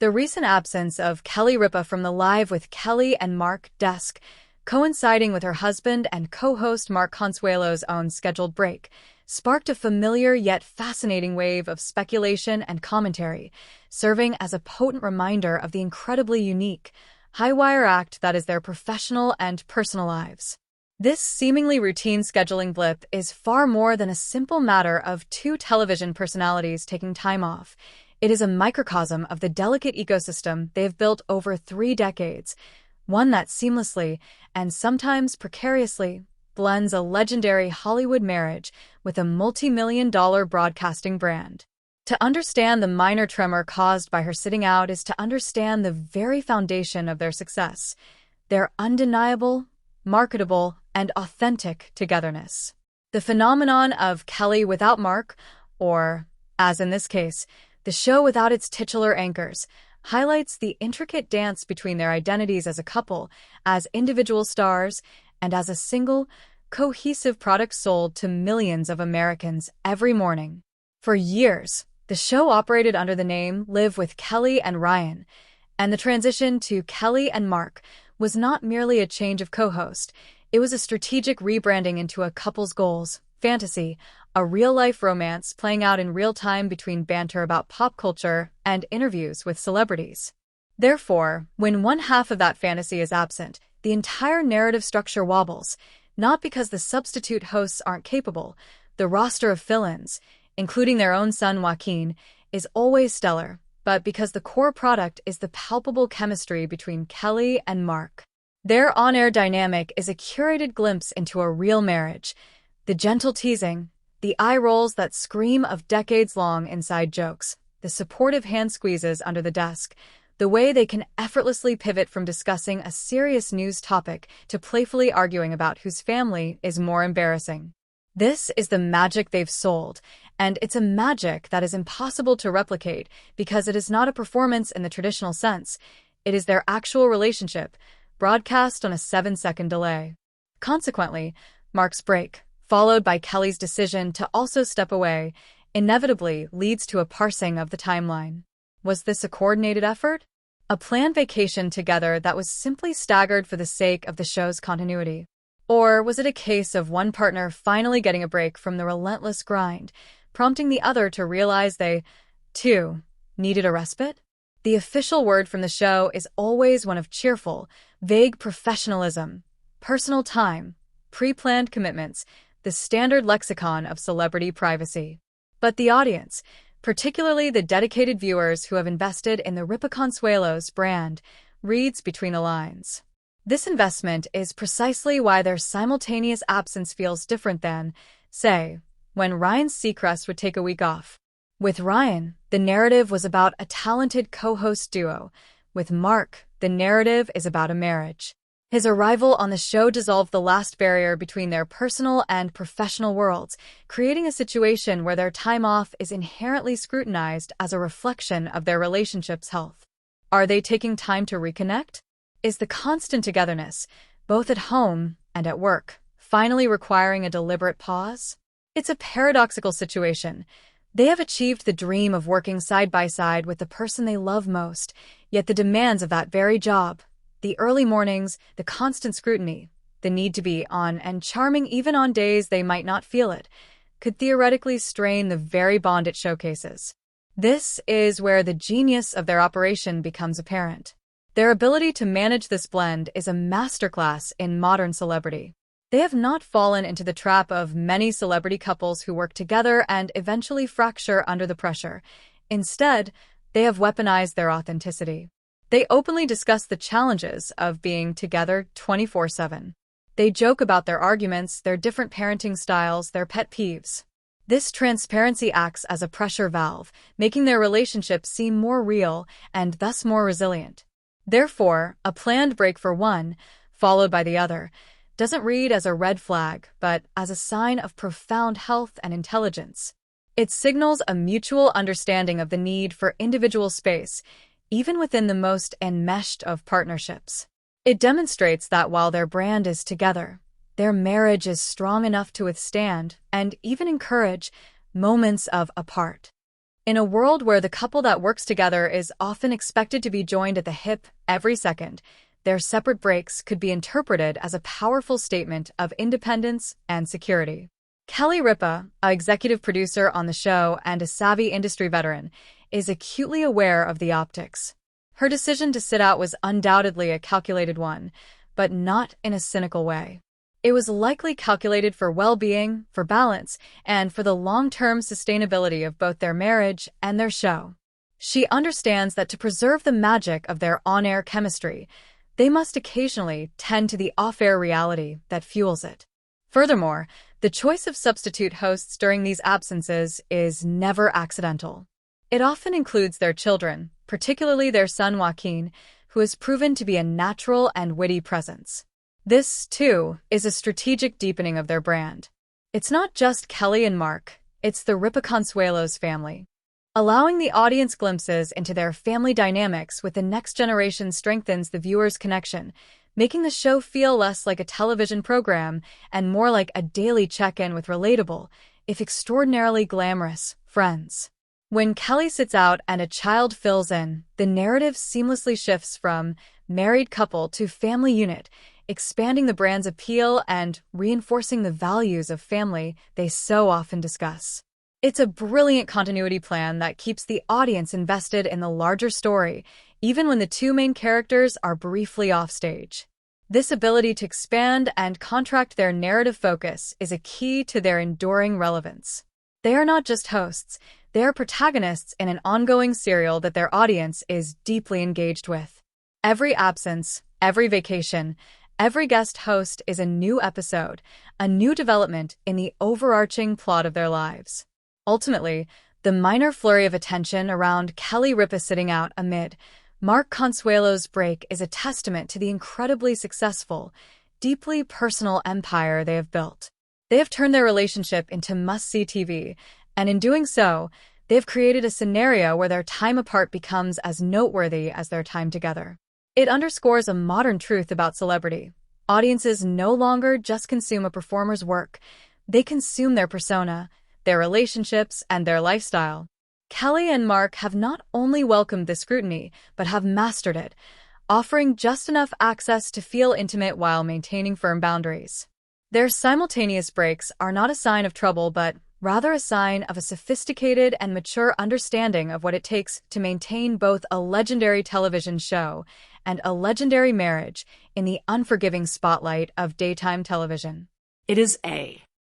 The recent absence of Kelly Ripa from the Live with Kelly and Mark desk, coinciding with her husband and co-host Mark Consuelos' own scheduled break, sparked a familiar yet fascinating wave of speculation and commentary, serving as a potent reminder of the incredibly unique, high-wire act that is their professional and personal lives. This seemingly routine scheduling blip is far more than a simple matter of two television personalities taking time off. It is a microcosm of the delicate ecosystem they have built over 3 decades, one that seamlessly, and sometimes precariously, blends a legendary Hollywood marriage with a multi-million-dollar broadcasting brand. To understand the minor tremor caused by her sitting out is to understand the very foundation of their success, their undeniable, marketable, and authentic togetherness. The phenomenon of Kelly without Mark, or, as in this case, the show without its titular anchors, highlights the intricate dance between their identities as a couple, as individual stars, and as a single, cohesive product sold to millions of Americans every morning. For years, the show operated under the name Live with Kelly and Ryan, and the transition to Kelly and Mark was not merely a change of co-host, it was a strategic rebranding into a couple's goals, fantasy, a real-life romance playing out in real time between banter about pop culture and interviews with celebrities. Therefore, when one half of that fantasy is absent, the entire narrative structure wobbles, not because the substitute hosts aren't capable. The roster of fill-ins, including their own son Joaquin, is always stellar, but because the core product is the palpable chemistry between Kelly and Mark. Their on-air dynamic is a curated glimpse into a real marriage. The gentle teasing, the eye rolls that scream of decades-long inside jokes, the supportive hand squeezes under the desk, the way they can effortlessly pivot from discussing a serious news topic to playfully arguing about whose family is more embarrassing. This is the magic they've sold, and it's a magic that is impossible to replicate because it is not a performance in the traditional sense. It is their actual relationship, broadcast on a 7-second delay. Consequently, Mark's break, followed by Kelly's decision to also step away, inevitably leads to a parsing of the timeline. Was this a coordinated effort? A planned vacation together that was simply staggered for the sake of the show's continuity? Or was it a case of one partner finally getting a break from the relentless grind, prompting the other to realize they, too, needed a respite? The official word from the show is always one of cheerful, vague professionalism, personal time, pre-planned commitments, the standard lexicon of celebrity privacy. But the audience, particularly the dedicated viewers who have invested in the Ripa Consuelos brand, reads between the lines. This investment is precisely why their simultaneous absence feels different than, say, when Ryan Seacrest would take a week off. With Ryan, the narrative was about a talented co-host duo. With Mark, the narrative is about a marriage. His arrival on the show dissolved the last barrier between their personal and professional worlds, creating a situation where their time off is inherently scrutinized as a reflection of their relationship's health. Are they taking time to reconnect? Is the constant togetherness, both at home and at work, finally requiring a deliberate pause? It's a paradoxical situation. They have achieved the dream of working side by side with the person they love most, yet the demands of that very job, the early mornings, the constant scrutiny, the need to be on and charming even on days they might not feel it, could theoretically strain the very bond it showcases. This is where the genius of their operation becomes apparent. Their ability to manage this blend is a masterclass in modern celebrity. They have not fallen into the trap of many celebrity couples who work together and eventually fracture under the pressure. Instead, they have weaponized their authenticity. They openly discuss the challenges of being together 24/7. They joke about their arguments, their different parenting styles, their pet peeves. This transparency acts as a pressure valve, making their relationship seem more real and thus more resilient. Therefore, a planned break for one, followed by the other, doesn't read as a red flag, but as a sign of profound health and intelligence. It signals a mutual understanding of the need for individual space, even within the most enmeshed of partnerships. It demonstrates that while their brand is together, their marriage is strong enough to withstand and even encourage moments of apart. In a world where the couple that works together is often expected to be joined at the hip every second, their separate breaks could be interpreted as a powerful statement of independence and security. Kelly Ripa, an executive producer on the show and a savvy industry veteran, is acutely aware of the optics. Her decision to sit out was undoubtedly a calculated one, but not in a cynical way. It was likely calculated for well-being, for balance, and for the long-term sustainability of both their marriage and their show. She understands that to preserve the magic of their on-air chemistry, they must occasionally tend to the off-air reality that fuels it. Furthermore, the choice of substitute hosts during these absences is never accidental. It often includes their children, particularly their son Joaquin, who has proven to be a natural and witty presence. This, too, is a strategic deepening of their brand. It's not just Kelly and Mark, it's the Ripa Consuelos family. Allowing the audience glimpses into their family dynamics with the next generation strengthens the viewer's connection, making the show feel less like a television program and more like a daily check-in with relatable, if extraordinarily glamorous, friends. When Kelly sits out and a child fills in, the narrative seamlessly shifts from married couple to family unit, expanding the brand's appeal and reinforcing the values of family they so often discuss. It's a brilliant continuity plan that keeps the audience invested in the larger story, even when the two main characters are briefly offstage. This ability to expand and contract their narrative focus is a key to their enduring relevance. They are not just hosts, they are protagonists in an ongoing serial that their audience is deeply engaged with. Every absence, every vacation, every guest host is a new episode, a new development in the overarching plot of their lives. Ultimately, the minor flurry of attention around Kelly Ripa sitting out amid Mark Consuelos' break is a testament to the incredibly successful, deeply personal empire they have built. They have turned their relationship into must-see TV, and in doing so, they have created a scenario where their time apart becomes as noteworthy as their time together. It underscores a modern truth about celebrity. Audiences no longer just consume a performer's work, they consume their persona, their relationships, and their lifestyle. Kelly and Mark have not only welcomed the scrutiny, but have mastered it, offering just enough access to feel intimate while maintaining firm boundaries. Their simultaneous breaks are not a sign of trouble, but rather a sign of a sophisticated and mature understanding of what it takes to maintain both a legendary television show and a legendary marriage in the unforgiving spotlight of daytime television. It is A.